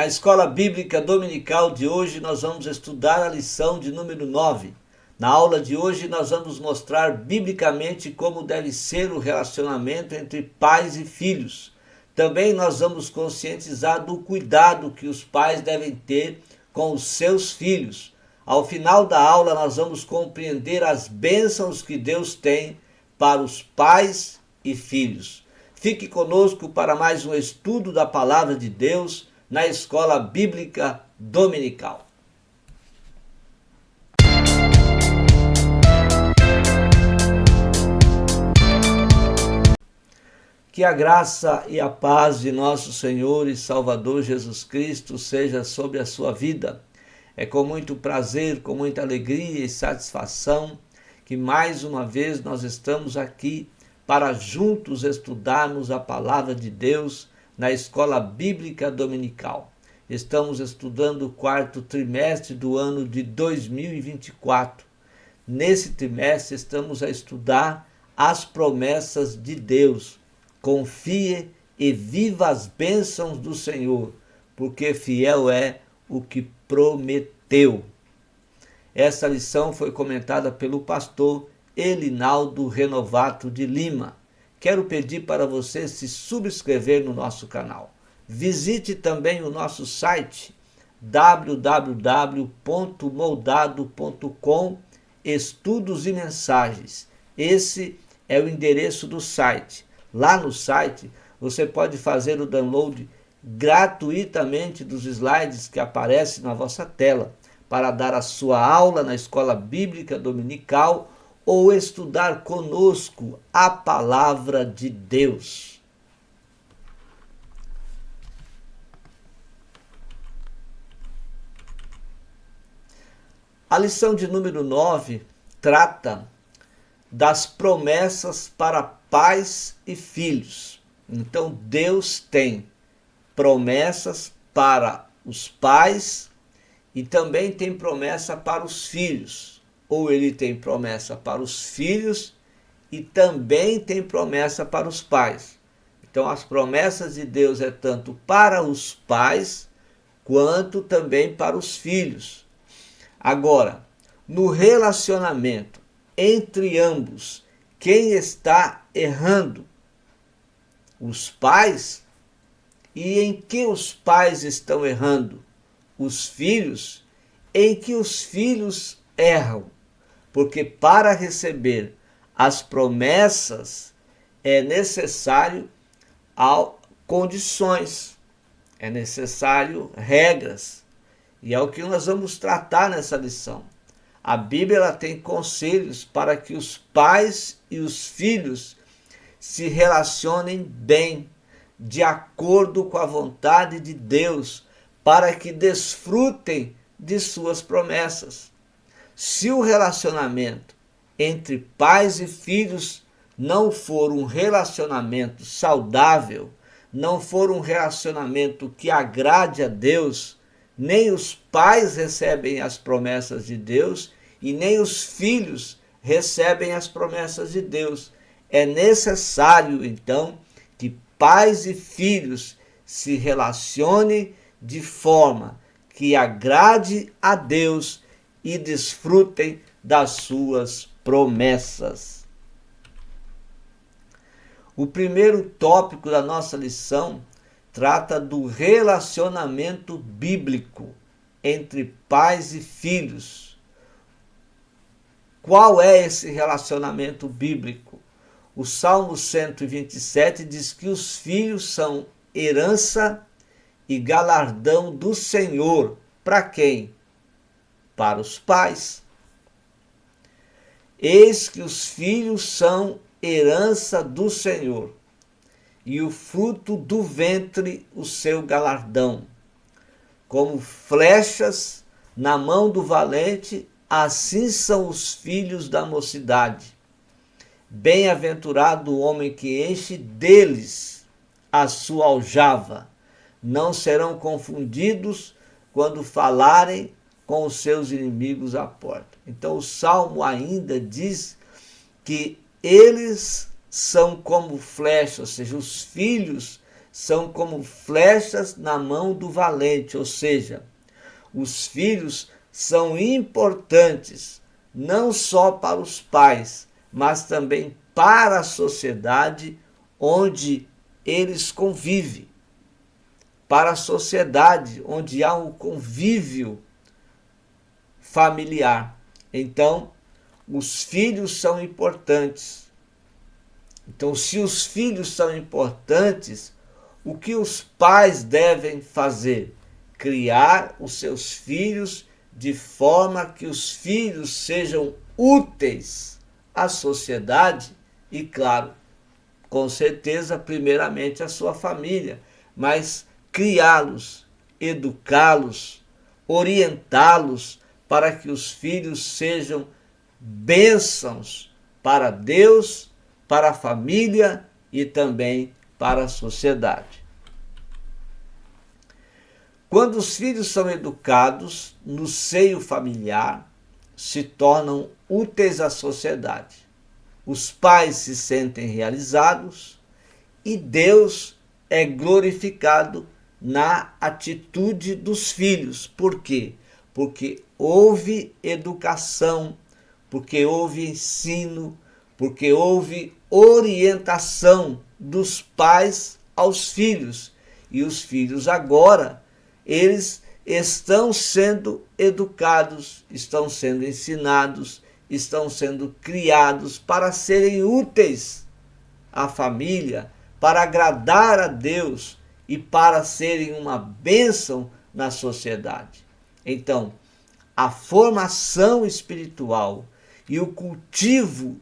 Na Escola Bíblica Dominical de hoje nós vamos estudar a lição de número 9. Na aula de hoje nós vamos mostrar biblicamente como deve ser o relacionamento entre pais e filhos. Também nós vamos conscientizar do cuidado que os pais devem ter com os seus filhos. Ao final da aula nós vamos compreender as bênçãos que Deus tem para os pais e filhos. Fique conosco para mais um estudo da Palavra de Deus na Escola Bíblica Dominical. Que a graça e a paz de nosso Senhor e Salvador Jesus Cristo seja sobre a sua vida. É com muito prazer, com muita alegria e satisfação que mais uma vez nós estamos aqui para juntos estudarmos a Palavra de Deus na Escola Bíblica Dominical. Estamos estudando o quarto trimestre do ano de 2024. Nesse trimestre estamos a estudar as promessas de Deus. Confie e viva as bênçãos do Senhor, porque fiel é o que prometeu. Essa lição foi comentada pelo pastor Elinaldo Renovato de Lima. Quero pedir para você se subscrever no nosso canal. Visite também o nosso site www.moldado.com Estudos e Mensagens. Esse é o endereço do site. Lá no site você pode fazer o download gratuitamente dos slides que aparecem na vossa tela para dar a sua aula na Escola Bíblica Dominical ou estudar conosco a Palavra de Deus. A lição de número 9 trata das promessas para pais e filhos. Então Deus tem promessas para os pais e também tem promessa para os filhos. Ou ele tem promessa para os filhos e também tem promessa para os pais. Então as promessas de Deus é tanto para os pais quanto também para os filhos. Agora, no relacionamento entre ambos, quem está errando? Os pais? E em que os pais estão errando? Os filhos? Em que os filhos erram? Porque para receber as promessas é necessário condições, é necessário regras. E é o que nós vamos tratar nessa lição. A Bíblia ela tem conselhos para que os pais e os filhos se relacionem bem, de acordo com a vontade de Deus, para que desfrutem de suas promessas. Se o relacionamento entre pais e filhos não for um relacionamento saudável, não for um relacionamento que agrade a Deus, nem os pais recebem as promessas de Deus e nem os filhos recebem as promessas de Deus. É necessário, então, que pais e filhos se relacionem de forma que agrade a Deus e desfrutem das suas promessas. O primeiro tópico da nossa lição trata do relacionamento bíblico entre pais e filhos. Qual é esse relacionamento bíblico? O Salmo 127 diz que os filhos são herança e galardão do Senhor. Para quem? Para os pais. Eis que os filhos são herança do Senhor, e o fruto do ventre o seu galardão. Como flechas na mão do valente, assim são os filhos da mocidade. Bem-aventurado o homem que enche deles a sua aljava. Não serão confundidos quando falarem com os seus inimigos à porta. Então o Salmo ainda diz que eles são como flechas, ou seja, os filhos são como flechas na mão do valente, ou seja, os filhos são importantes não só para os pais, mas também para a sociedade onde eles convivem, para a sociedade onde há um convívio familiar. Então, os filhos são importantes. Então, se os filhos são importantes, o que os pais devem fazer? Criar os seus filhos de forma que os filhos sejam úteis à sociedade e, claro, com certeza, primeiramente à sua família, mas criá-los, educá-los, orientá-los para que os filhos sejam bênçãos para Deus, para a família e também para a sociedade. Quando os filhos são educados no seio familiar, se tornam úteis à sociedade. Os pais se sentem realizados e Deus é glorificado na atitude dos filhos. Por quê? Porque houve educação, porque houve ensino, porque houve orientação dos pais aos filhos. E os filhos agora, eles estão sendo educados, estão sendo ensinados, estão sendo criados para serem úteis à família, para agradar a Deus e para serem uma bênção na sociedade. Então, a formação espiritual e o cultivo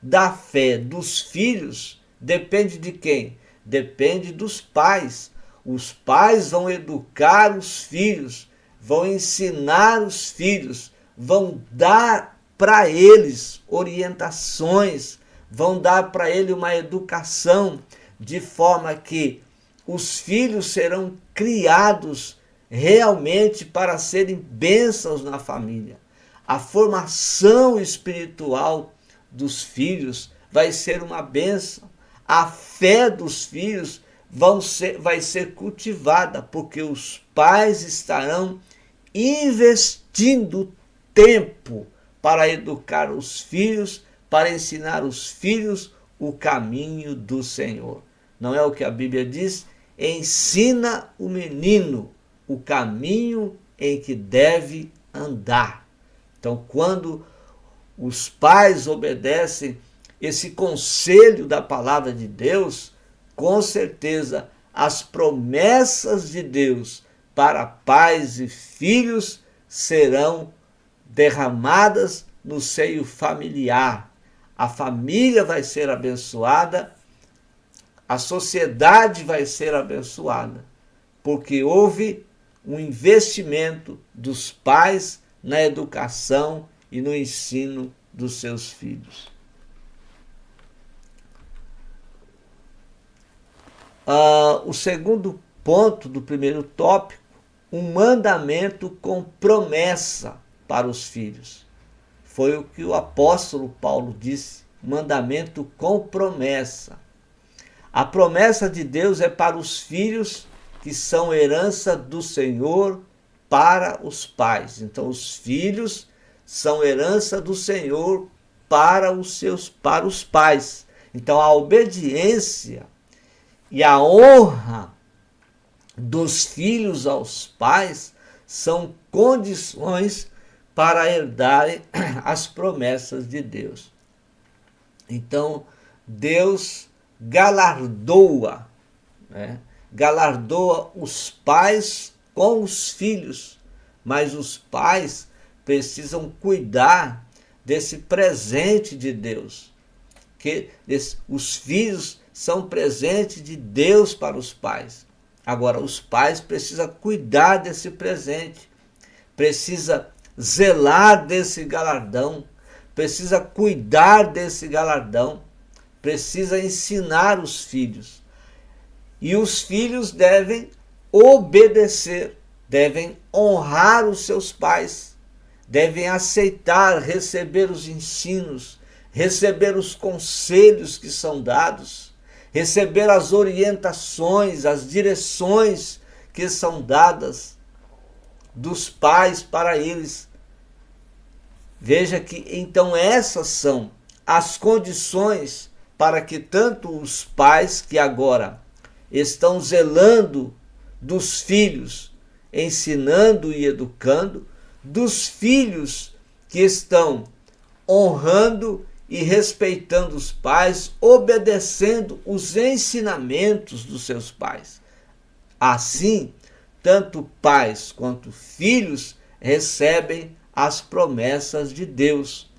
da fé dos filhos depende de quem? Depende dos pais. Os pais vão educar os filhos, vão ensinar os filhos, vão dar para eles orientações, vão dar para ele uma educação de forma que os filhos serão criados realmente para serem bênçãos na família. A formação espiritual dos filhos vai ser uma bênção. A fé dos filhos vai ser cultivada, porque os pais estarão investindo tempo para educar os filhos, para ensinar os filhos o caminho do Senhor. Não é o que a Bíblia diz? Ensina o menino o caminho em que deve andar. Então, quando os pais obedecem esse conselho da palavra de Deus, com certeza as promessas de Deus para pais e filhos serão derramadas no seio familiar. A família vai ser abençoada, a sociedade vai ser abençoada, porque houve um investimento dos pais na educação e no ensino dos seus filhos. O segundo ponto do primeiro tópico, um mandamento com promessa para os filhos. Foi o que o apóstolo Paulo disse, mandamento com promessa. A promessa de Deus é para os filhos que são herança do Senhor para os pais. Então, os filhos são herança do Senhor para os pais. Então, a obediência e a honra dos filhos aos pais são condições para herdarem as promessas de Deus. Então, Deus galardoa, galardoa os pais com os filhos, mas os pais precisam cuidar desse presente de Deus, que os filhos são presente de Deus para os pais. Agora, os pais precisam cuidar desse presente, precisa zelar desse galardão, precisa cuidar desse galardão, precisa ensinar os filhos. E os filhos devem obedecer, devem honrar os seus pais, devem aceitar, receber os ensinos, receber os conselhos que são dados, receber as orientações, as direções que são dadas dos pais para eles. Veja que então essas são as condições para que tanto os pais que agora estão zelando dos filhos, ensinando e educando, dos filhos que estão honrando e respeitando os pais, obedecendo os ensinamentos dos seus pais. Assim, tanto pais quanto filhos recebem as promessas de Deus.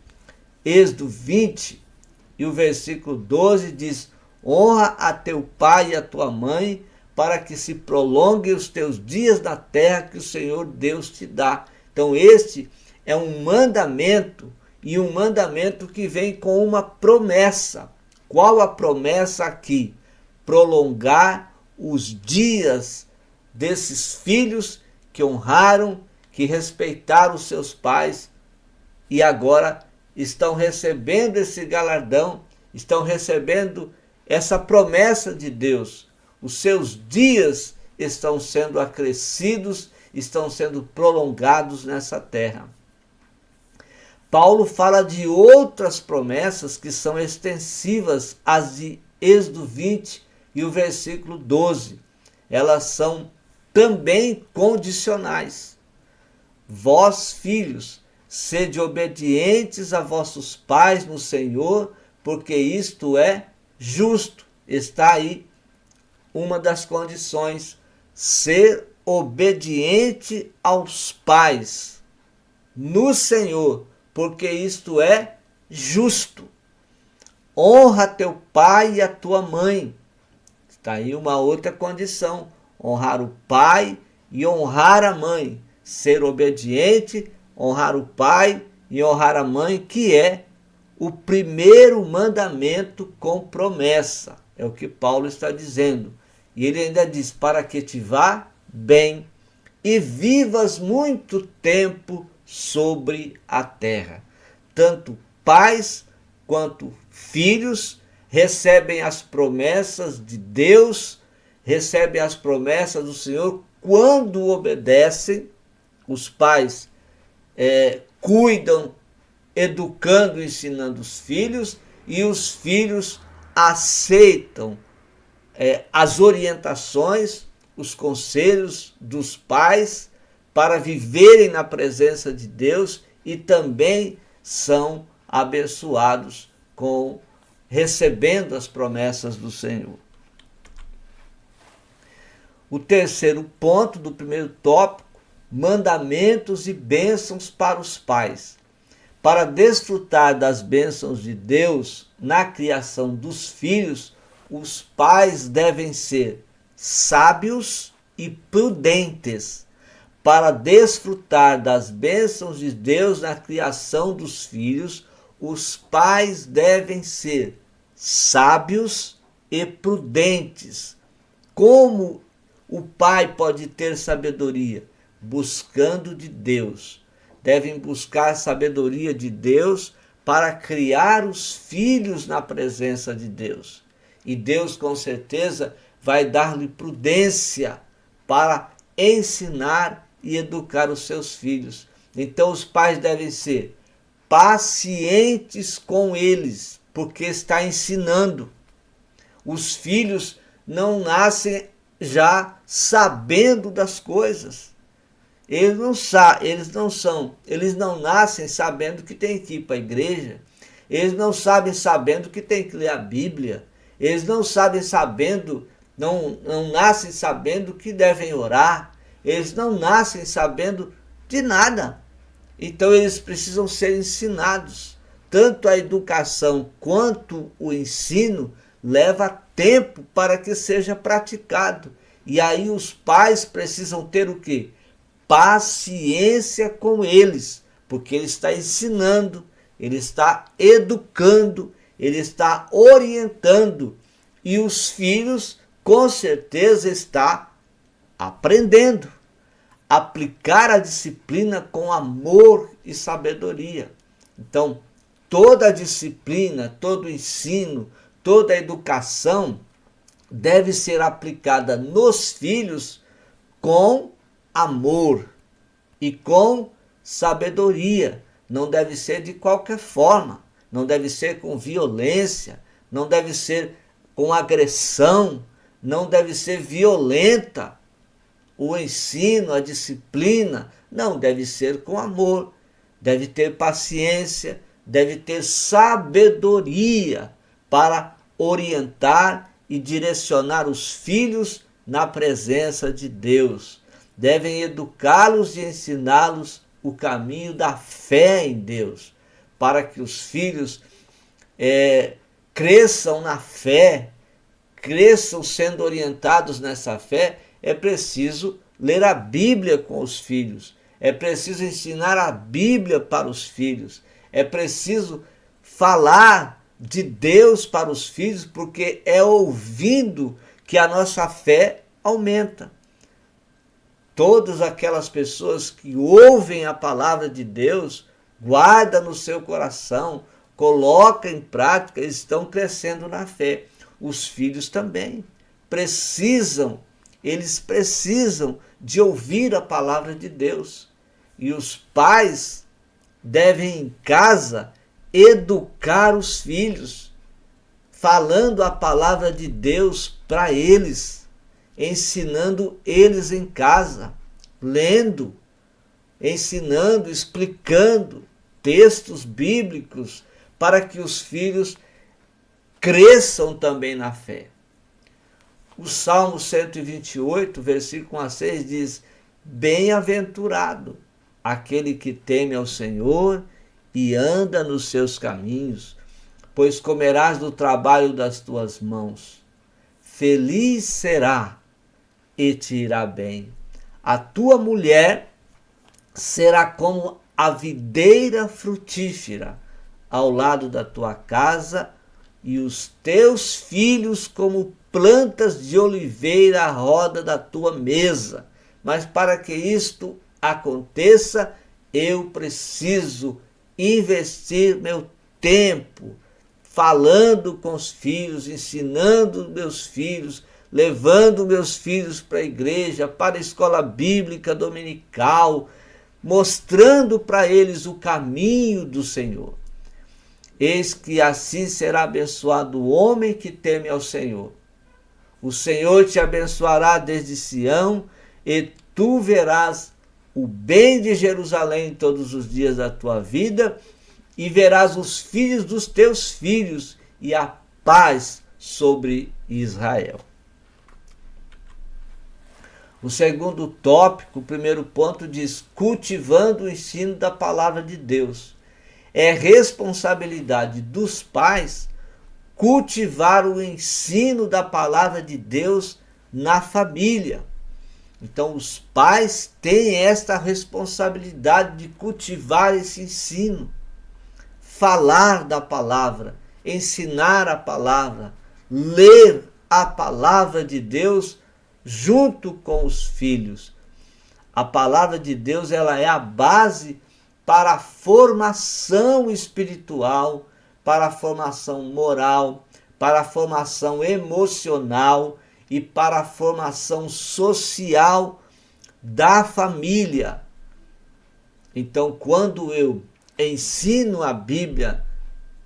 Êxodo 20 e o versículo 12 diz: honra a teu pai e a tua mãe, para que se prolonguem os teus dias na terra que o Senhor Deus te dá. Então este é um mandamento, e um mandamento que vem com uma promessa. Qual a promessa aqui? Prolongar os dias desses filhos que honraram, que respeitaram os seus pais e agora estão recebendo esse galardão, estão recebendo essa promessa de Deus. Os seus dias estão sendo acrescidos, estão sendo prolongados nessa terra. Paulo fala de outras promessas que são extensivas às de Êxodo 20 e o versículo 12. Elas são também condicionais. Vós, filhos, sede obedientes a vossos pais no Senhor, porque isto é justo. Está aí uma das condições: ser obediente aos pais no Senhor, porque isto é justo. Honra teu pai e a tua mãe. Está aí uma outra condição: honrar o pai e honrar a mãe. Ser obediente, honrar o pai e honrar a mãe, que é o primeiro mandamento com promessa. É o que Paulo está dizendo. E ele ainda diz: para que te vá bem e vivas muito tempo sobre a terra. Tanto pais quanto filhos recebem as promessas de Deus, recebem as promessas do Senhor quando obedecem. Os pais cuidam, educando, ensinando os filhos, e os filhos aceitam as orientações, os conselhos dos pais para viverem na presença de Deus, e também são abençoados recebendo as promessas do Senhor. O terceiro ponto do primeiro tópico: mandamentos e bênçãos para os pais. Para desfrutar das bênçãos de Deus na criação dos filhos, os pais devem ser sábios e prudentes. Para desfrutar das bênçãos de Deus na criação dos filhos, os pais devem ser sábios e prudentes. Como o pai pode ter sabedoria? Buscando de Deus. Devem buscar sabedoria de Deus para criar os filhos na presença de Deus. E Deus com certeza vai dar-lhe prudência para ensinar e educar os seus filhos. Então os pais devem ser pacientes com eles, porque está ensinando. Os filhos não nascem já sabendo das coisas. Eles não nascem sabendo que tem que ir para a igreja. Eles não sabendo que tem que ler a Bíblia. Eles não nascem sabendo que devem orar. Eles não nascem sabendo de nada. Então eles precisam ser ensinados. Tanto a educação quanto o ensino leva tempo para que seja praticado. E aí os pais precisam ter o quê? Paciência com eles, porque ele está ensinando, ele está educando, ele está orientando, e os filhos com certeza estão aprendendo. Aplicar a disciplina com amor e sabedoria. Então, toda a disciplina, todo o ensino, toda a educação deve ser aplicada nos filhos com amor e com sabedoria. Não deve ser de qualquer forma, não deve ser com violência, não deve ser com agressão, não deve ser violenta. O ensino, a disciplina, não, deve ser com amor, deve ter paciência, deve ter sabedoria para orientar e direcionar os filhos na presença de Deus. Devem educá-los e ensiná-los o caminho da fé em Deus, para que os filhos cresçam na fé, cresçam sendo orientados nessa fé. É preciso ler a Bíblia com os filhos, é preciso ensinar a Bíblia para os filhos, é preciso falar de Deus para os filhos, porque é ouvindo que a nossa fé aumenta. Todas aquelas pessoas que ouvem a palavra de Deus, guardam no seu coração, colocam em prática, estão crescendo na fé. Os filhos também eles precisam de ouvir a palavra de Deus. E os pais devem em casa educar os filhos, falando a palavra de Deus para eles, ensinando eles em casa, lendo, ensinando, explicando textos bíblicos para que os filhos cresçam também na fé. O Salmo 128, versículo 1 a 6 diz: bem-aventurado aquele que teme ao Senhor e anda nos seus caminhos, pois comerás do trabalho das tuas mãos. Feliz será e te irá bem. A tua mulher será como a videira frutífera ao lado da tua casa, e os teus filhos como plantas de oliveira à roda da tua mesa. Mas para que isto aconteça, eu preciso investir meu tempo falando com os filhos, ensinando meus filhos, levando meus filhos para a igreja, para a escola bíblica dominical, mostrando para eles o caminho do Senhor. Eis que assim será abençoado o homem que teme ao Senhor. O Senhor te abençoará desde Sião, e tu verás o bem de Jerusalém todos os dias da tua vida, e verás os filhos dos teus filhos, e a paz sobre Israel. O segundo tópico, o primeiro ponto diz: cultivando o ensino da palavra de Deus. É responsabilidade dos pais cultivar o ensino da palavra de Deus na família. Então, os pais têm esta responsabilidade de cultivar esse ensino, falar da palavra, ensinar a palavra, ler a palavra de Deus junto com os filhos. A palavra de Deus, ela é a base para a formação espiritual, para a formação moral, para a formação emocional e para a formação social da família. Então, quando eu ensino a Bíblia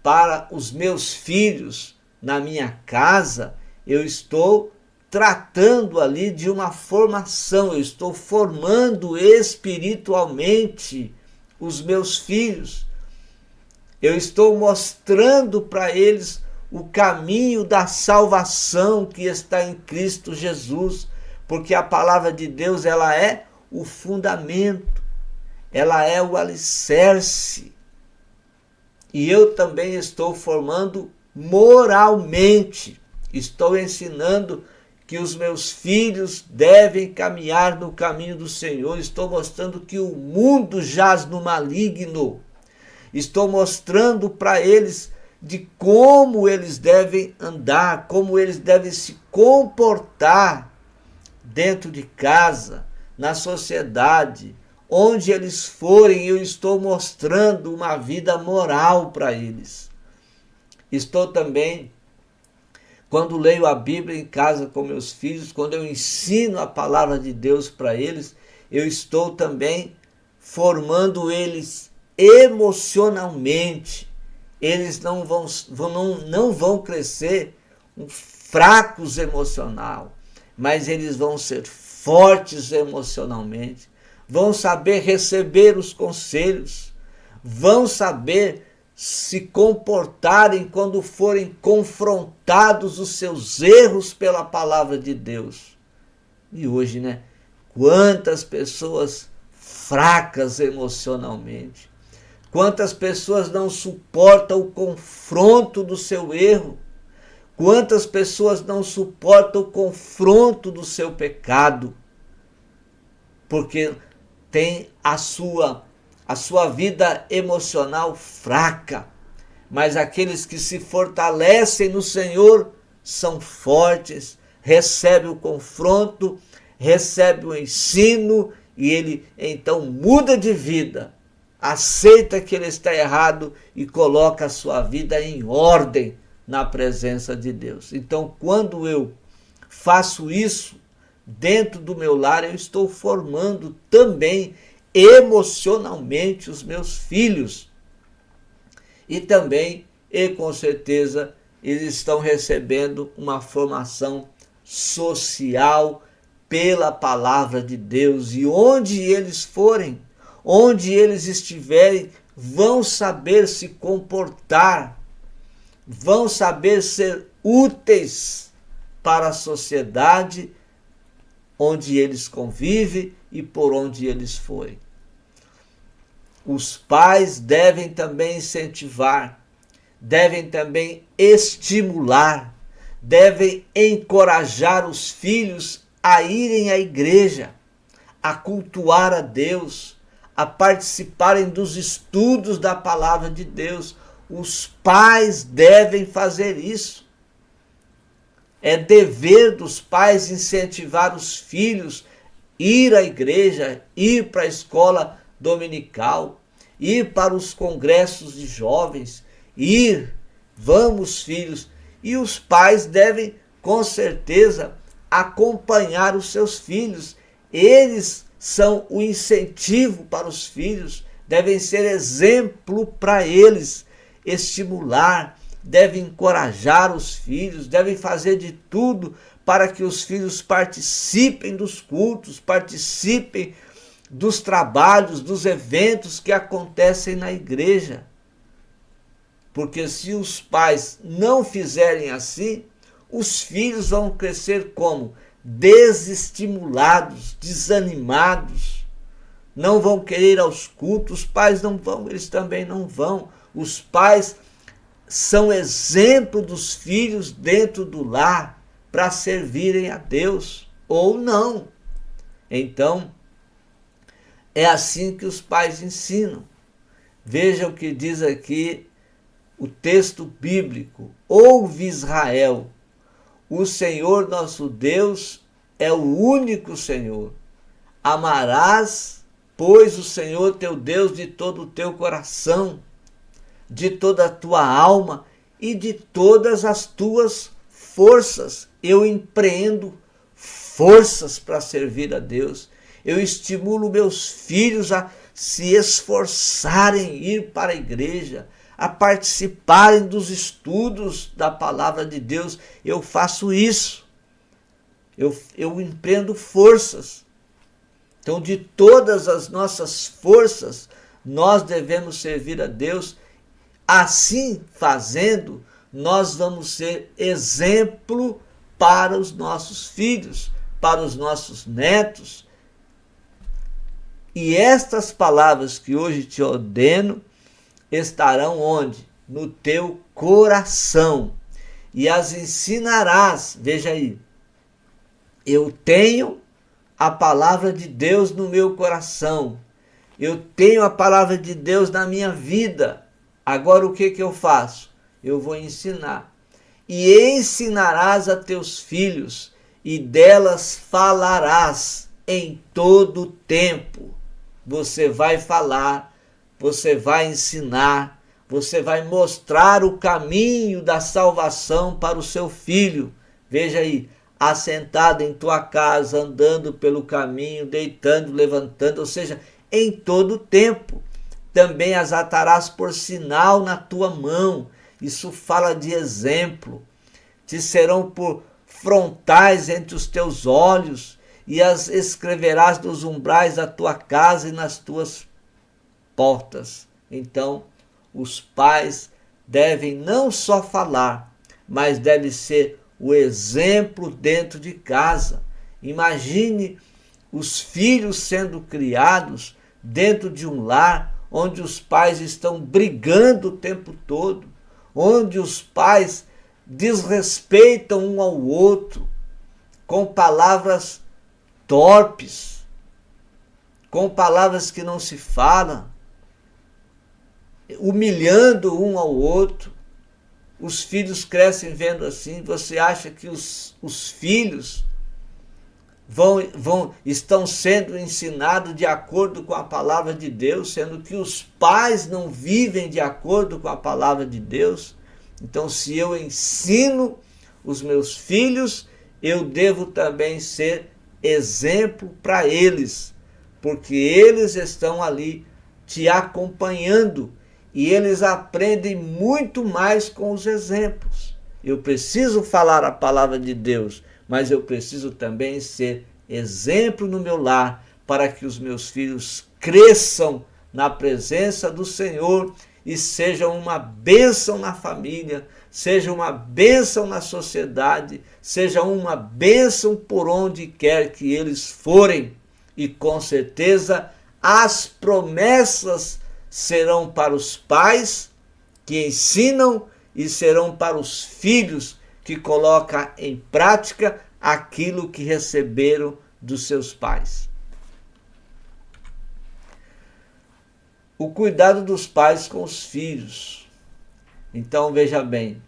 para os meus filhos na minha casa, eu estou tratando ali de uma formação, eu estou formando espiritualmente os meus filhos. Eu estou mostrando para eles o caminho da salvação que está em Cristo Jesus, porque a palavra de Deus, ela é o fundamento, ela é o alicerce. E eu também estou formando moralmente, estou ensinando que os meus filhos devem caminhar no caminho do Senhor, estou mostrando que o mundo jaz no maligno, estou mostrando para eles de como eles devem andar, como eles devem se comportar dentro de casa, na sociedade, onde eles forem. Eu estou mostrando uma vida moral para eles. Estou também Quando leio a Bíblia em casa com meus filhos, quando eu ensino a palavra de Deus para eles, eu estou também formando eles emocionalmente. Eles não vão crescer fracos emocional, mas eles vão ser fortes emocionalmente, vão saber receber os conselhos, vão saber se comportarem quando forem confrontados os seus erros pela palavra de Deus. E hoje, né? Quantas pessoas fracas emocionalmente, quantas pessoas não suportam o confronto do seu erro, quantas pessoas não suportam o confronto do seu pecado, porque tem a sua vida emocional fraca. Mas aqueles que se fortalecem no Senhor são fortes, recebem o confronto, recebem o ensino e ele então muda de vida, aceita que ele está errado e coloca a sua vida em ordem na presença de Deus. Então, quando eu faço isso dentro do meu lar, eu estou formando também emocionalmente os meus filhos. E também, e com certeza, eles estão recebendo uma formação social pela palavra de Deus. E onde eles forem, onde eles estiverem, vão saber se comportar, vão saber ser úteis para a sociedade onde eles convivem e por onde eles forem. Os pais devem também incentivar, devem também estimular, devem encorajar os filhos a irem à igreja, a cultuar a Deus, a participarem dos estudos da palavra de Deus. Os pais devem fazer isso. É dever dos pais incentivar os filhos a ir à igreja, ir para a escola dominical, ir para os congressos de jovens, vamos filhos. E os pais devem, com certeza, acompanhar os seus filhos. Eles são o incentivo para os filhos, devem ser exemplo para eles, estimular, devem encorajar os filhos, devem fazer de tudo para que os filhos participem dos cultos, participem dos trabalhos, dos eventos que acontecem na igreja. Porque se os pais não fizerem assim, os filhos vão crescer como? Desestimulados, desanimados, não vão querer ir aos cultos. Os pais não vão, eles também não vão. Os pais são exemplo dos filhos dentro do lar para servirem a Deus ou não. Então, é assim que os pais ensinam. Veja o que diz aqui o texto bíblico. Ouve, Israel, o Senhor nosso Deus é o único Senhor. Amarás, pois, o Senhor teu Deus de todo o teu coração, de toda a tua alma e de todas as tuas forças. Eu empreendo forças para servir a Deus. Eu estimulo meus filhos a se esforçarem em ir para a igreja, a participarem dos estudos da palavra de Deus. Eu faço isso. Eu empreendo forças. Então, de todas as nossas forças, nós devemos servir a Deus. Assim fazendo, nós vamos ser exemplo para os nossos filhos, para os nossos netos. E estas palavras que hoje te ordeno estarão onde? No teu coração. E as ensinarás. Veja aí. Eu tenho a palavra de Deus no meu coração. Eu tenho a palavra de Deus na minha vida. Agora o que eu faço? Eu vou ensinar. E ensinarás a teus filhos, e delas falarás em todo o tempo. Você vai falar, você vai ensinar, você vai mostrar o caminho da salvação para o seu filho. Veja aí, assentado em tua casa, andando pelo caminho, deitando, levantando, ou seja, em todo tempo. Também as atarás por sinal na tua mão. Isso fala de exemplo. Te serão por frontais entre os teus olhos, e as escreverás nos umbrais da tua casa e nas tuas portas. Então, os pais devem não só falar, mas devem ser o exemplo dentro de casa. Imagine os filhos sendo criados dentro de um lar onde os pais estão brigando o tempo todo, onde os pais desrespeitam um ao outro, com palavras torpes, com palavras que não se falam, humilhando um ao outro. Os filhos crescem vendo assim. Você acha que os filhos estão sendo ensinados de acordo com a palavra de Deus, sendo que os pais não vivem de acordo com a palavra de Deus? Então, se eu ensino os meus filhos, eu devo também ser exemplo para eles, porque eles estão ali te acompanhando e eles aprendem muito mais com os exemplos. Eu preciso falar a palavra de Deus, mas eu preciso também ser exemplo no meu lar, para que os meus filhos cresçam na presença do Senhor e sejam uma bênção na família, seja uma bênção na sociedade, seja uma bênção por onde quer que eles forem. E com certeza as promessas serão para os pais que ensinam e serão para os filhos que colocam em prática aquilo que receberam dos seus pais. O cuidado dos pais com os filhos. Então veja bem,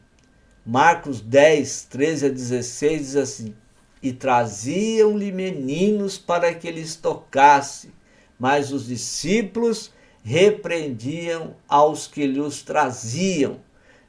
Marcos 10, 13 a 16 diz assim: e traziam-lhe meninos para que eles tocasse, mas os discípulos repreendiam aos que lhes traziam.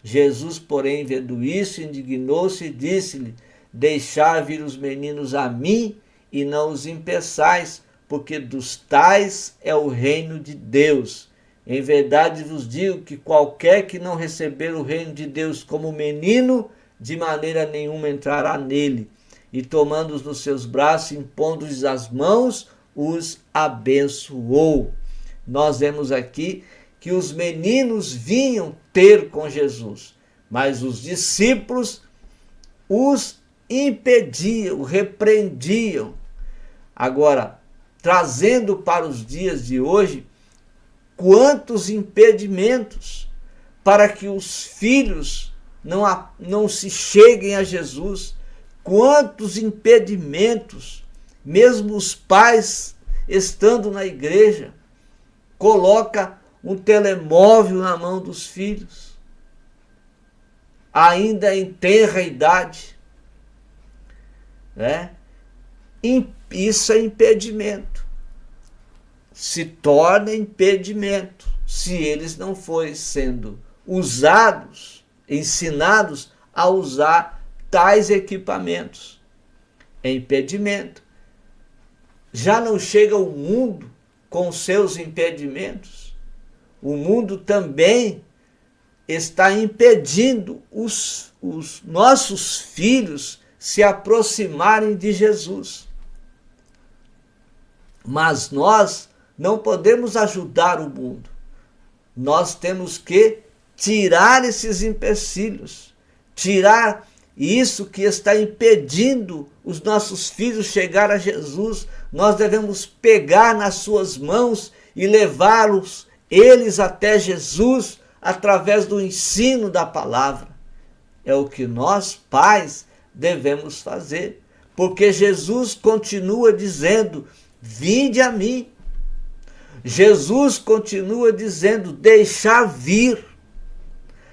Jesus, porém, vendo isso, indignou-se e disse-lhe: deixai vir os meninos a mim e não os impeçais, porque dos tais é o reino de Deus. Em verdade vos digo que qualquer que não receber o reino de Deus como menino, de maneira nenhuma entrará nele. E tomando-os nos seus braços, impondo-lhes as mãos, os abençoou. Nós vemos aqui que os meninos vinham ter com Jesus, mas os discípulos os impediam, repreendiam. Agora, trazendo para os dias de hoje, quantos impedimentos para que os filhos não se cheguem a Jesus, quantos impedimentos, mesmo os pais estando na igreja, coloca um telemóvel na mão dos filhos, ainda em tenra idade, né? Isso é impedimento, se torna impedimento, se eles não forem sendo usados, ensinados a usar tais equipamentos. É impedimento. Já não chega o mundo com seus impedimentos. O mundo também está impedindo os nossos filhos se aproximarem de Jesus. Mas nós não podemos ajudar o mundo. Nós temos que tirar esses empecilhos, tirar isso que está impedindo os nossos filhos chegar a Jesus. Nós devemos pegar nas suas mãos e levá-los, eles até Jesus, através do ensino da palavra. É o que nós, pais, devemos fazer, porque Jesus continua dizendo: vinde a mim. Jesus continua dizendo: deixar vir.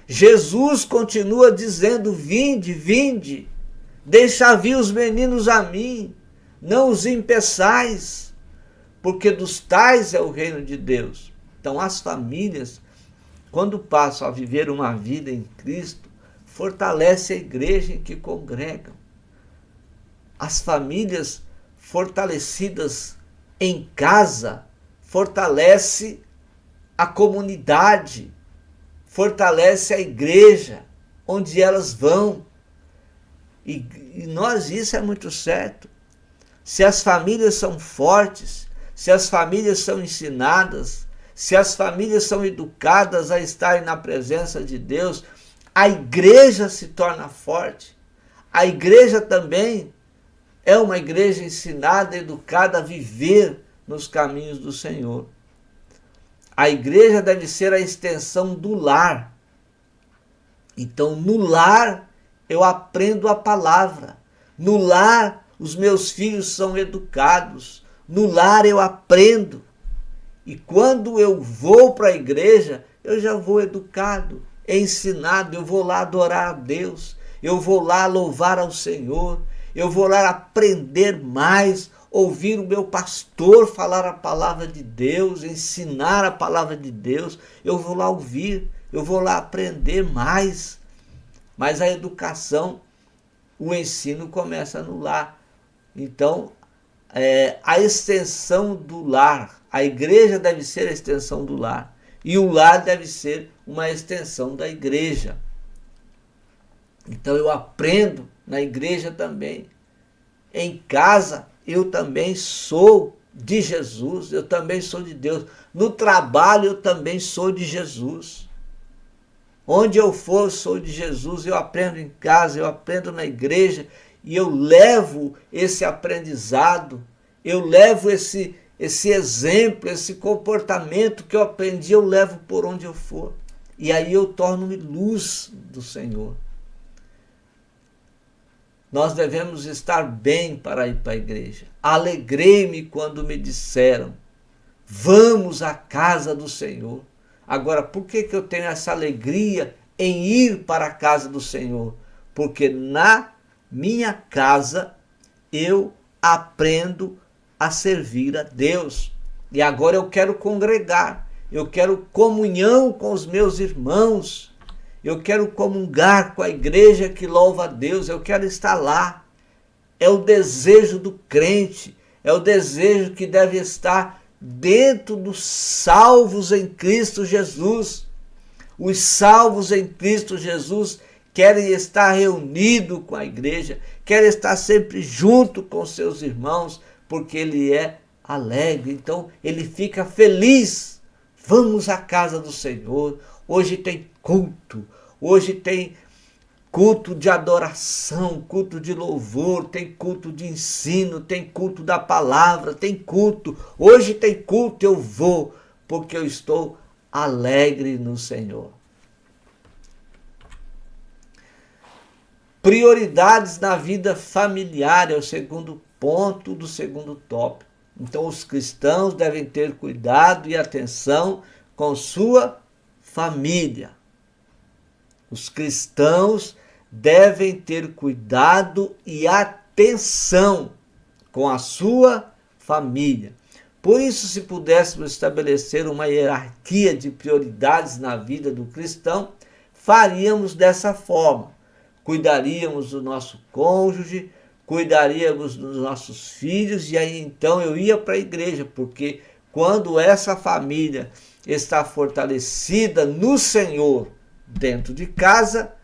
Jesus continua dizendo: vinde, vinde, deixa vir os meninos a mim, não os impeçais, porque dos tais é o reino de Deus. Então as famílias quando passam a viver uma vida em Cristo, fortalece a igreja em que congregam. As famílias fortalecidas em casa fortalece a comunidade, fortalece a igreja onde elas vão. E isso é muito certo. Se as famílias são fortes, se as famílias são ensinadas, se as famílias são educadas a estarem na presença de Deus, a igreja se torna forte. A igreja também é uma igreja ensinada, educada a viver nos caminhos do Senhor. A igreja deve ser a extensão do lar. Então, no lar, eu aprendo a palavra. No lar, os meus filhos são educados. No lar, eu aprendo. E quando eu vou para a igreja, eu já vou educado, ensinado. Eu vou lá adorar a Deus. Eu vou lá louvar ao Senhor. Eu vou lá aprender mais, ouvir o meu pastor falar a palavra de Deus, ensinar a palavra de Deus. Eu vou lá ouvir, eu vou lá aprender mais. Mas a educação, o ensino começa no lar. Então, a extensão do lar, a igreja deve ser a extensão do lar. E o lar deve ser uma extensão da igreja. Então eu aprendo na igreja também. Em casa eu também sou de Jesus, eu também sou de Deus. No trabalho eu também sou de Jesus. Onde eu for, eu sou de Jesus. Eu aprendo em casa, eu aprendo na igreja e eu levo esse aprendizado, eu levo esse exemplo, esse comportamento que eu aprendi, eu levo por onde eu for. E aí eu torno-me luz do Senhor. Nós devemos estar bem para ir para a igreja. Alegrei-me quando me disseram, vamos à casa do Senhor. Agora, por que eu tenho essa alegria em ir para a casa do Senhor? Porque na minha casa eu aprendo a servir a Deus. E agora eu quero congregar, eu quero comunhão com os meus irmãos, eu quero comungar com a igreja que louva a Deus, eu quero estar lá. É o desejo do crente, é o desejo que deve estar dentro dos salvos em Cristo Jesus. Os salvos em Cristo Jesus querem estar reunidos com a igreja, querem estar sempre junto com seus irmãos, porque ele é alegre, então ele fica feliz. Vamos à casa do Senhor. Hoje tem culto, hoje tem culto de adoração, culto de louvor, tem culto de ensino, tem culto da palavra, tem culto. Hoje tem culto, eu vou, porque eu estou alegre no Senhor. Prioridades na vida familiar é o segundo ponto do segundo tópico. Então os cristãos devem ter cuidado e atenção com sua família. Os cristãos devem ter cuidado e atenção com a sua família. Por isso, se pudéssemos estabelecer uma hierarquia de prioridades na vida do cristão, faríamos dessa forma. Cuidaríamos do nosso cônjuge, cuidaríamos dos nossos filhos, e aí então eu ia para a igreja, porque quando essa família está fortalecida no Senhor dentro de casa,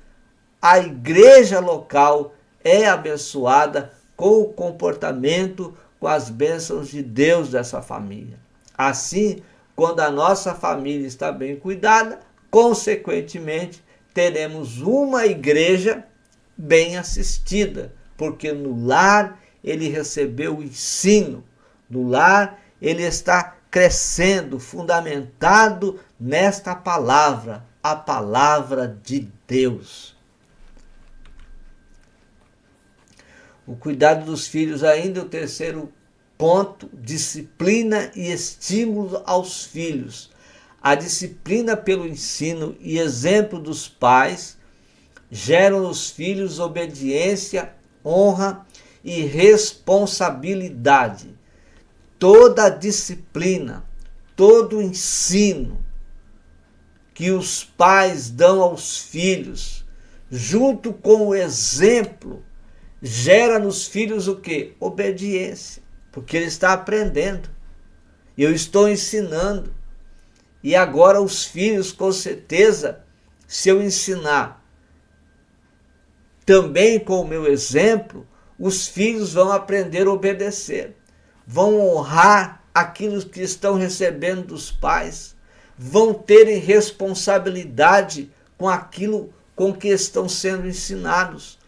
a igreja local é abençoada com o comportamento, com as bênçãos de Deus dessa família. Assim, quando a nossa família está bem cuidada, consequentemente, teremos uma igreja bem assistida, porque no lar ele recebeu o ensino, no lar ele está crescendo, fundamentado nesta palavra, a palavra de Deus. O cuidado dos filhos ainda é o terceiro ponto, disciplina e estímulo aos filhos. A disciplina pelo ensino e exemplo dos pais geram nos filhos obediência, honra e responsabilidade. Toda a disciplina, todo o ensino que os pais dão aos filhos, junto com o exemplo, gera nos filhos o quê? Obediência, porque ele está aprendendo. Eu estou ensinando. E agora os filhos, com certeza, se eu ensinar também com o meu exemplo, os filhos vão aprender a obedecer, vão honrar aquilo que estão recebendo dos pais, vão terem responsabilidade com aquilo com que estão sendo ensinados.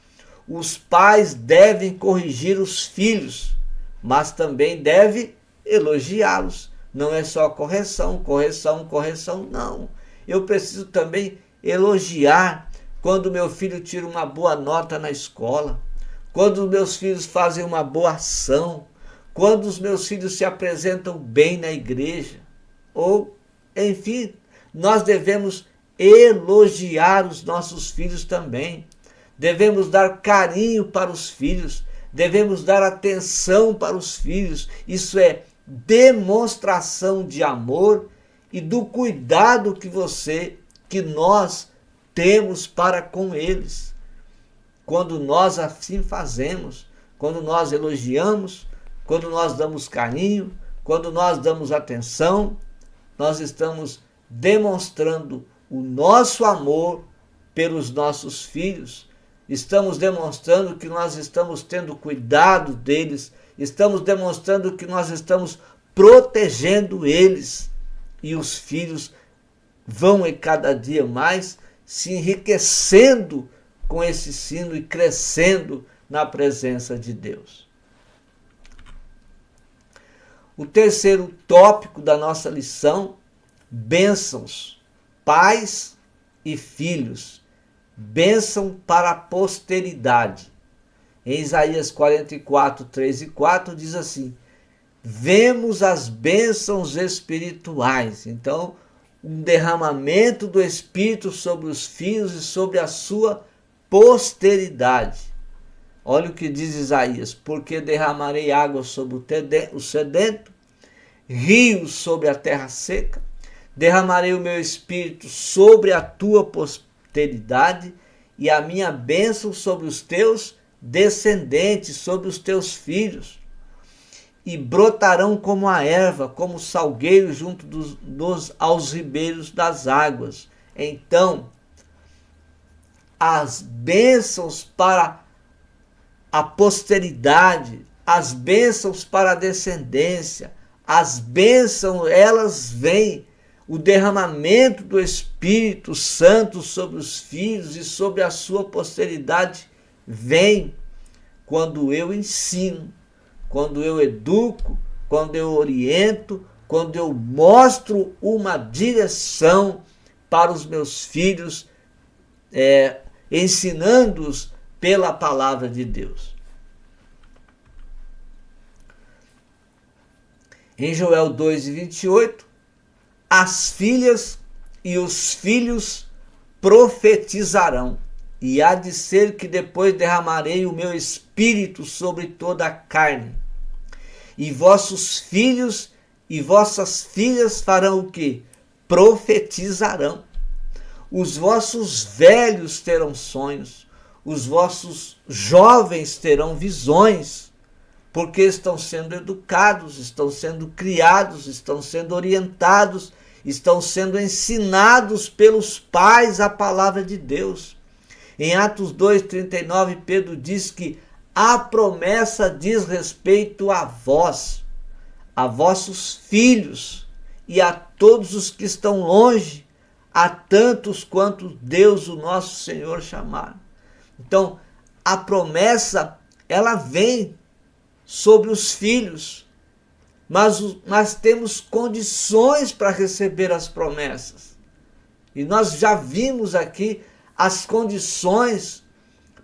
Os pais devem corrigir os filhos, mas também devem elogiá-los. Não é só correção, não. Eu preciso também elogiar quando meu filho tira uma boa nota na escola, quando os meus filhos fazem uma boa ação, quando os meus filhos se apresentam bem na igreja, ou, enfim, nós devemos elogiar os nossos filhos também. Devemos dar carinho para os filhos, devemos dar atenção para os filhos. Isso é demonstração de amor e do cuidado que nós temos para com eles. Quando nós assim fazemos, quando nós elogiamos, quando nós damos carinho, quando nós damos atenção, nós estamos demonstrando o nosso amor pelos nossos filhos. Estamos demonstrando que nós estamos tendo cuidado deles, estamos demonstrando que nós estamos protegendo eles. E os filhos vão cada dia mais se enriquecendo com esse ensino e crescendo na presença de Deus. O terceiro tópico da nossa lição: bênçãos, pais e filhos. Bênção para a posteridade. Em Isaías 44, 3 e 4 diz assim: vemos as bênçãos espirituais. Então, um derramamento do Espírito sobre os filhos e sobre a sua posteridade. Olha o que diz Isaías: porque derramarei água sobre o sedento, rios sobre a terra seca, derramarei o meu Espírito sobre a tua posteridade e a minha bênção sobre os teus descendentes, sobre os teus filhos. E brotarão como a erva, como salgueiro junto aos ribeiros das águas. Então, as bênçãos para a posteridade, as bênçãos para a descendência, as bênçãos, elas vêm, o derramamento do Espírito Santo sobre os filhos e sobre a sua posteridade vem quando eu ensino, quando eu educo, quando eu oriento, quando eu mostro uma direção para os meus filhos, ensinando-os pela palavra de Deus. Em Joel 2:28, as filhas e os filhos profetizarão, e há de ser que depois derramarei o meu espírito sobre toda a carne. E vossos filhos e vossas filhas farão o quê? Profetizarão. Os vossos velhos terão sonhos, os vossos jovens terão visões, porque estão sendo educados, estão sendo criados, estão sendo orientados, estão sendo ensinados pelos pais a palavra de Deus. Em Atos 2:39, Pedro diz que a promessa diz respeito a vós, a vossos filhos e a todos os que estão longe, a tantos quanto Deus, o nosso Senhor, chamar. Então, a promessa, ela vem sobre os filhos, mas temos condições para receber as promessas. E nós já vimos aqui as condições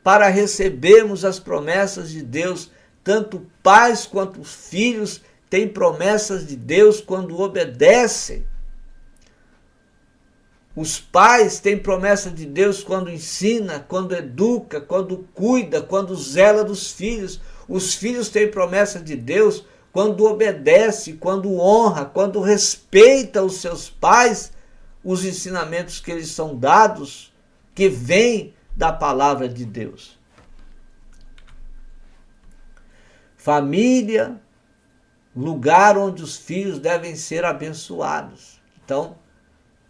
para recebermos as promessas de Deus. Tanto pais quanto filhos têm promessas de Deus quando obedecem. Os pais têm promessa de Deus quando ensina, quando educa, quando cuida, quando zela dos filhos. Os filhos têm promessa de Deus quando obedece, quando honra, quando respeita os seus pais, os ensinamentos que eles são dados, que vêm da palavra de Deus. Família, lugar onde os filhos devem ser abençoados. Então,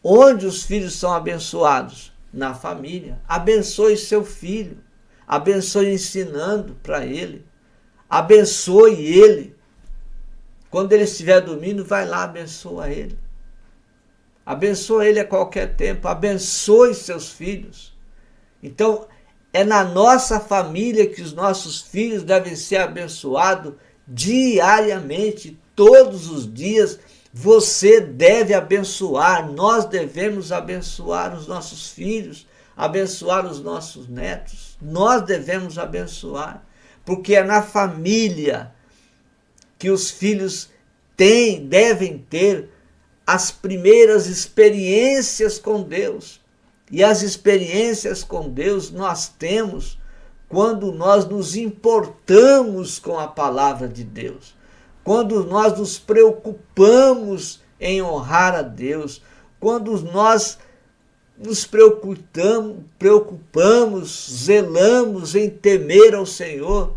onde os filhos são abençoados? Na família. Abençoe seu filho. Abençoe ensinando para ele. Abençoe ele. Quando ele estiver dormindo, vai lá, abençoa ele. Abençoa ele a qualquer tempo. Abençoe seus filhos. Então, é na nossa família que os nossos filhos devem ser abençoados diariamente, todos os dias. Você deve abençoar, nós devemos abençoar os nossos filhos, abençoar os nossos netos. Nós devemos abençoar, porque é na família que os filhos devem ter as primeiras experiências com Deus. E as experiências com Deus nós temos quando nós nos importamos com a palavra de Deus, quando nós nos preocupamos em honrar a Deus, quando nós nos preocupamos, zelamos em temer ao Senhor,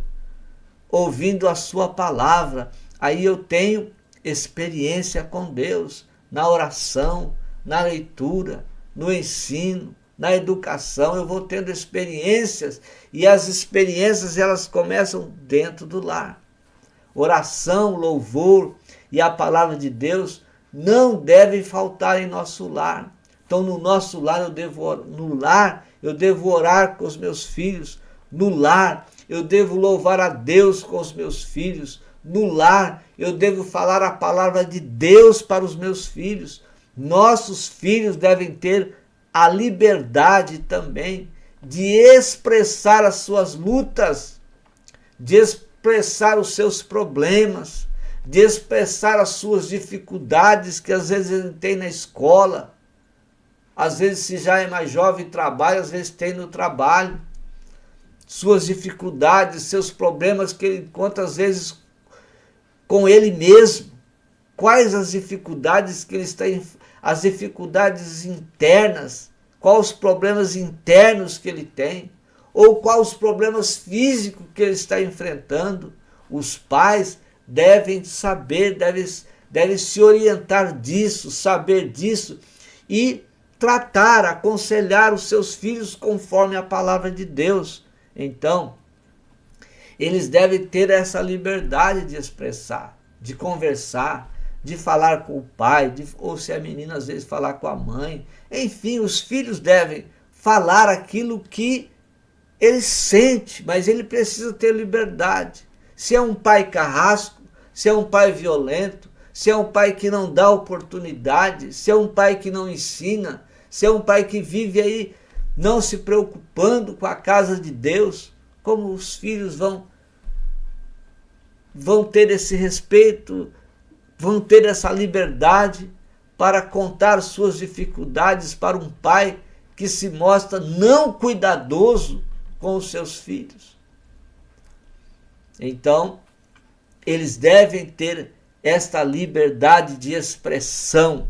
ouvindo a sua palavra. Aí eu tenho experiência com Deus, na oração, na leitura, no ensino, na educação. Eu vou tendo experiências, e as experiências elas começam dentro do lar. Oração, louvor e a palavra de Deus não devem faltar em nosso lar. Então, no nosso lar eu devo orar com os meus filhos. No lar eu devo louvar a Deus com os meus filhos. No lar eu devo falar a palavra de Deus para os meus filhos. Nossos filhos devem ter a liberdade também de expressar as suas lutas, de expressar os seus problemas, de expressar as suas dificuldades que às vezes ele tem na escola, às vezes se já é mais jovem trabalha, às vezes tem no trabalho, suas dificuldades, seus problemas que ele encontra às vezes com ele mesmo. Quais as dificuldades que ele está, as dificuldades internas, quais os problemas internos que ele tem, ou quais os problemas físicos que ele está enfrentando. Os pais devem saber, devem se orientar disso, saber disso e tratar, aconselhar os seus filhos conforme a palavra de Deus. Então, eles devem ter essa liberdade de expressar, de conversar, de falar com o pai, ou se a menina às vezes falar com a mãe. Enfim, os filhos devem falar aquilo que ele sente, mas ele precisa ter liberdade. Se é um pai carrasco, se é um pai violento, se é um pai que não dá oportunidade, se é um pai que não ensina, se é um pai que vive aí não se preocupando com a casa de Deus, como os filhos vão ter esse respeito, vão ter essa liberdade para contar suas dificuldades para um pai que se mostra não cuidadoso com os seus filhos. Então, eles devem ter esta liberdade de expressão,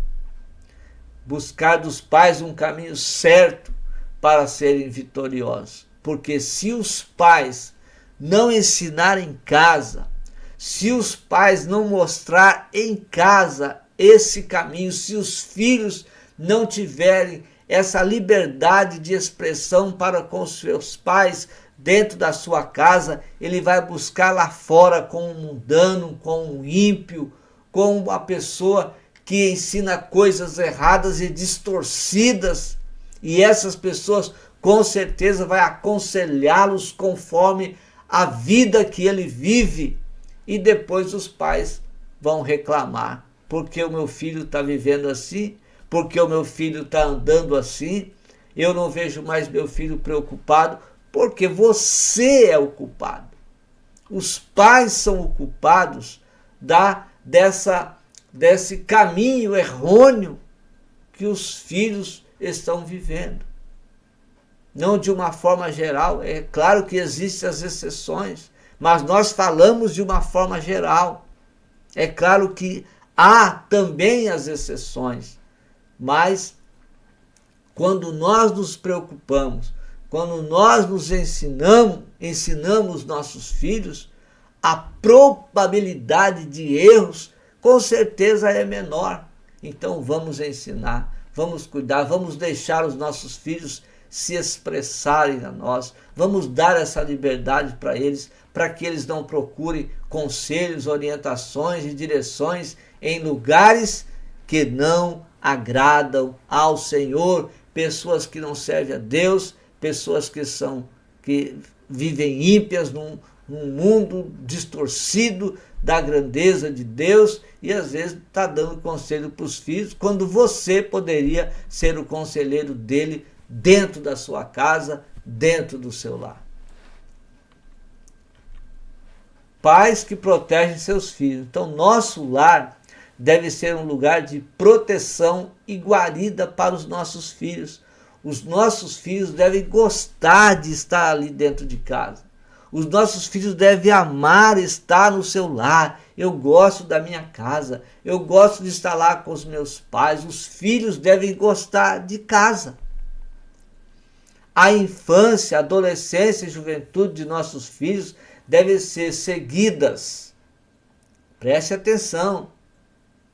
buscar dos pais um caminho certo para serem vitoriosos. Porque se os pais não ensinarem em casa, se os pais não mostrar em casa esse caminho, se os filhos não tiverem essa liberdade de expressão para com os seus pais dentro da sua casa, ele vai buscar lá fora com um mundano, com um ímpio, com uma pessoa que ensina coisas erradas e distorcidas, e essas pessoas com certeza vai aconselhá-los conforme a vida que ele vive, e depois os pais vão reclamar, porque o meu filho está vivendo assim, porque o meu filho está andando assim, eu não vejo mais meu filho preocupado, porque você é o culpado. Os pais são os culpados desse caminho errôneo que os filhos estão vivendo. Não de uma forma geral, é claro que existem as exceções, mas nós falamos de uma forma geral. É claro que há também as exceções, mas quando nós nos preocupamos, quando nós nos ensinamos nossos filhos, a probabilidade de erros com certeza é menor. Então vamos ensinar, vamos cuidar, vamos deixar os nossos filhos se expressarem a nós, vamos dar essa liberdade para eles, para que eles não procurem conselhos, orientações e direções em lugares que não agradam ao Senhor, pessoas que não servem a Deus, pessoas que vivem ímpias num mundo distorcido da grandeza de Deus, e às vezes está dando conselho para os filhos, quando você poderia ser o conselheiro dele dentro da sua casa, dentro do seu lar. Pais que protegem seus filhos. Então, nosso lar deve ser um lugar de proteção e guarida para os nossos filhos. Os nossos filhos devem gostar de estar ali dentro de casa. Os nossos filhos devem amar estar no seu lar. Eu gosto da minha casa, eu gosto de estar lá com os meus pais. Os filhos devem gostar de casa. A infância, a adolescência e juventude de nossos filhos devem ser seguidas. Preste atenção.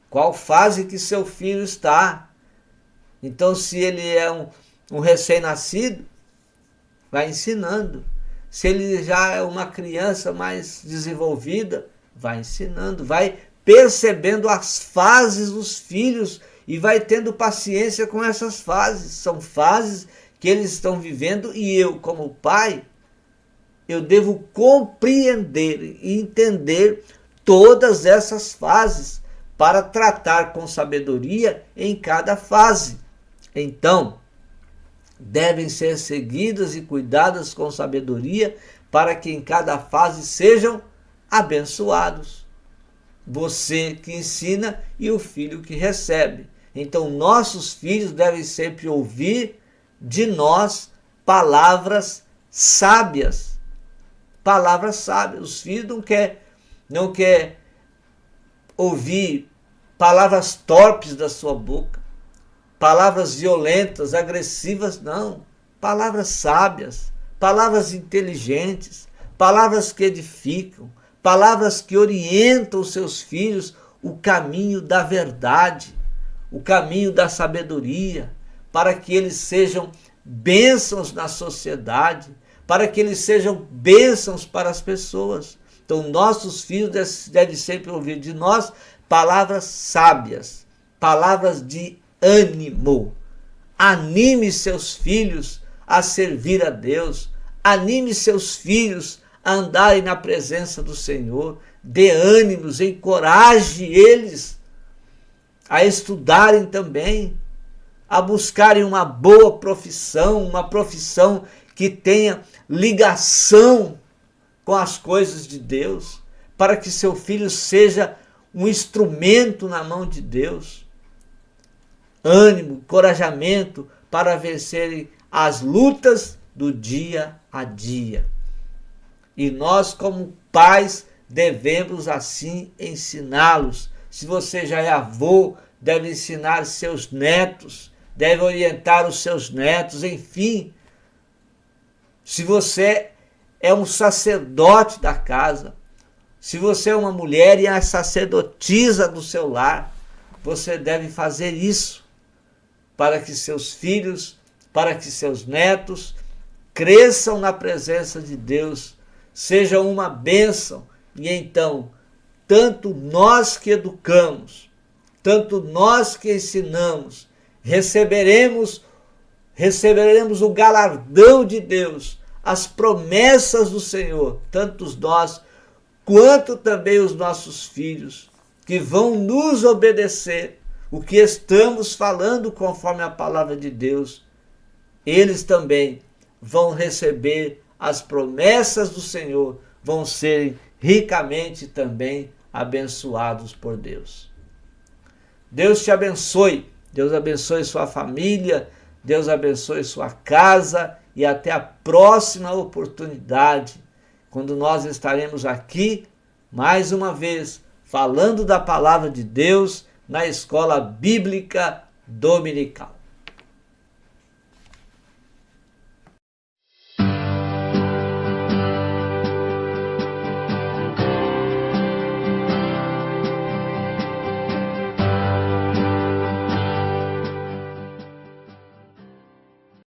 Qual fase que seu filho está? Então, se ele é um recém-nascido, vai ensinando. Se ele já é uma criança mais desenvolvida, vai ensinando, vai percebendo as fases dos filhos e vai tendo paciência com essas fases. São fases que eles estão vivendo e eu, como pai, eu devo compreender e entender todas essas fases para tratar com sabedoria em cada fase. Então, devem ser seguidas e cuidadas com sabedoria para que em cada fase sejam abençoados. Você que ensina e o filho que recebe. Então, nossos filhos devem sempre ouvir de nós palavras sábias. Palavras sábias. Os filhos não quer ouvir palavras torpes da sua boca, palavras violentas, agressivas, não. Palavras sábias, palavras inteligentes, palavras que edificam, palavras que orientam os seus filhos o caminho da verdade, o caminho da sabedoria, para que eles sejam bênçãos na sociedade, para que eles sejam bênçãos para as pessoas. Então, nossos filhos devem sempre ouvir de nós palavras sábias, palavras de ânimo. Anime seus filhos a servir a Deus, anime seus filhos a andarem na presença do Senhor, dê ânimos, encoraje eles a estudarem também, a buscarem uma boa profissão, uma profissão que tenha ligação com as coisas de Deus, para que seu filho seja um instrumento na mão de Deus. Ânimo, encorajamento para vencerem as lutas do dia a dia. E nós, como pais, devemos assim ensiná-los. Se você já é avô, deve ensinar seus netos, deve orientar os seus netos, enfim. Se você é um sacerdote da casa, se você é uma mulher e é a sacerdotisa do seu lar, você deve fazer isso para que seus filhos, para que seus netos cresçam na presença de Deus, sejam uma bênção. E então, tanto nós que educamos, tanto nós que ensinamos, receberemos o galardão de Deus, as promessas do Senhor, tanto nós quanto também os nossos filhos, que vão nos obedecer o que estamos falando conforme a palavra de Deus. Eles também vão receber as promessas do Senhor, vão serem ricamente também abençoados por Deus. Deus te abençoe, Deus abençoe sua família, Deus abençoe sua casa e até a próxima oportunidade, quando nós estaremos aqui, mais uma vez, falando da palavra de Deus na Escola Bíblica Dominical.